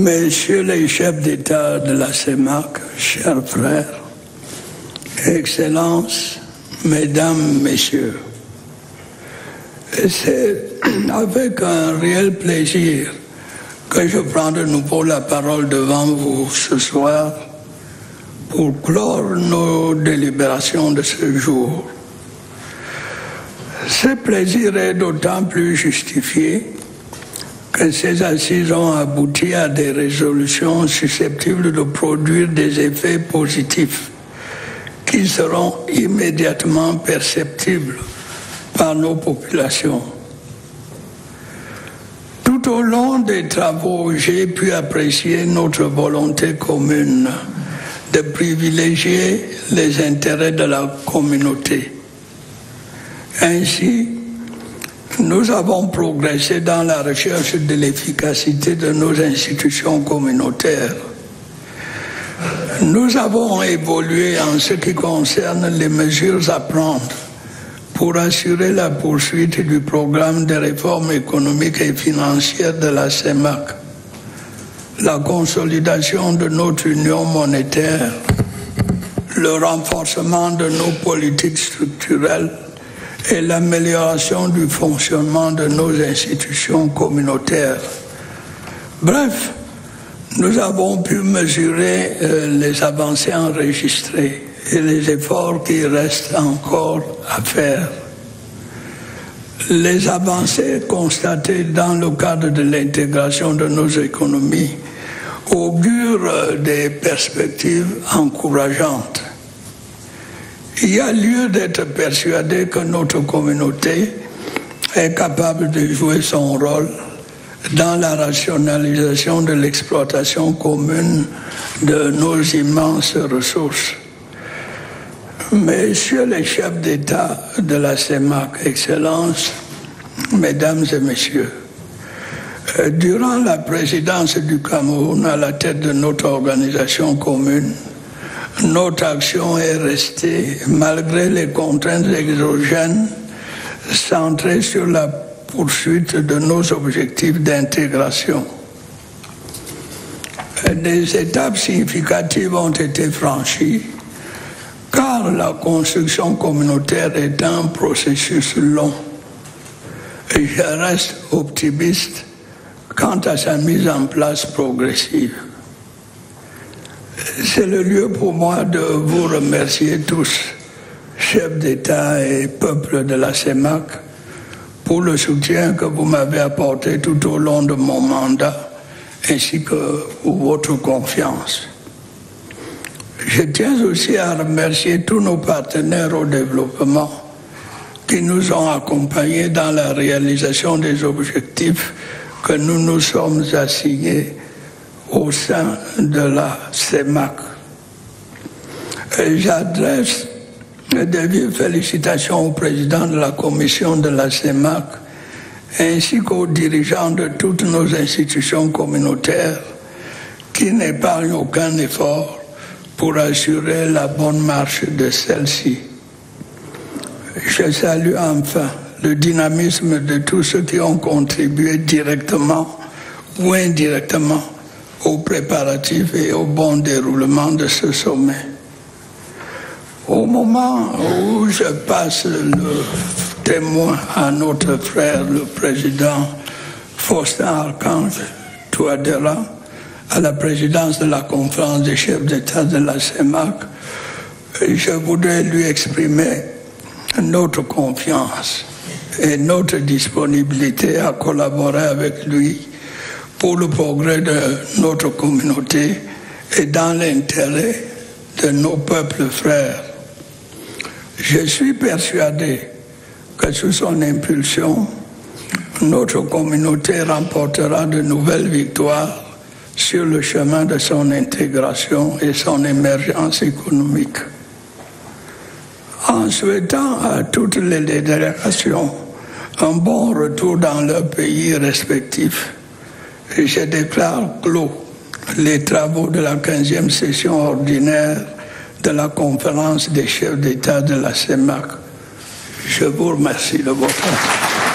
Messieurs les chefs d'État de la CEMAC, chers frères, Excellences, Mesdames, Messieurs, c'est avec un réel plaisir que je prends de nouveau la parole devant vous ce soir pour clore nos délibérations de ce jour. Ce plaisir est d'autant plus justifié que ces assises ont abouti à des résolutions susceptibles de produire des effets positifs qui seront immédiatement perceptibles par nos populations. Tout au long des travaux, j'ai pu apprécier notre volonté commune de privilégier les intérêts de la communauté. Ainsi, nous avons progressé dans la recherche de l'efficacité de nos institutions communautaires. Nous avons évolué en ce qui concerne les mesures à prendre pour assurer la poursuite du programme de réforme économique et financière de la CEMAC, la consolidation de notre union monétaire, le renforcement de nos politiques structurelles et l'amélioration du fonctionnement de nos institutions communautaires. Bref, nous avons pu mesurer les avancées enregistrées et les efforts qui restent encore à faire. Les avancées constatées dans le cadre de l'intégration de nos économies augurent des perspectives encourageantes. Il y a lieu d'être persuadé que notre communauté est capable de jouer son rôle dans la rationalisation de l'exploitation commune de nos immenses ressources. Messieurs les chefs d'État de la CEMAC, Excellences, Mesdames et Messieurs, durant la présidence du Cameroun à la tête de notre organisation commune, notre action est restée, malgré les contraintes exogènes, centrée sur la poursuite de nos objectifs d'intégration. Des étapes significatives ont été franchies, car la construction communautaire est un processus long. Et je reste optimiste quant à sa mise en place progressive. C'est le lieu pour moi de vous remercier tous, chefs d'État et peuples de la CEMAC, pour le soutien que vous m'avez apporté tout au long de mon mandat, ainsi que pour votre confiance. Je tiens aussi à remercier tous nos partenaires au développement qui nous ont accompagnés dans la réalisation des objectifs que nous nous sommes assignés au sein de la CEMAC. J'adresse de vives félicitations au président de la commission de la CEMAC ainsi qu'aux dirigeants de toutes nos institutions communautaires qui n'épargnent aucun effort pour assurer la bonne marche de celle-ci. Je salue enfin le dynamisme de tous ceux qui ont contribué directement ou indirectement aux préparatifs et au bon déroulement de ce sommet. Au moment où je passe le témoin à notre frère, le président Faustin Archange Touadéra, à la présidence de la conférence des chefs d'État de la CEMAC, je voudrais lui exprimer notre confiance et notre disponibilité à collaborer avec lui pour le progrès de notre communauté et dans l'intérêt de nos peuples frères. Je suis persuadé que sous son impulsion, notre communauté remportera de nouvelles victoires sur le chemin de son intégration et son émergence économique. En souhaitant à toutes les délégations un bon retour dans leurs pays respectifs, je déclare clos les travaux de la 15e session ordinaire de la conférence des chefs d'État de la CEMAC. Je vous remercie de votre attention.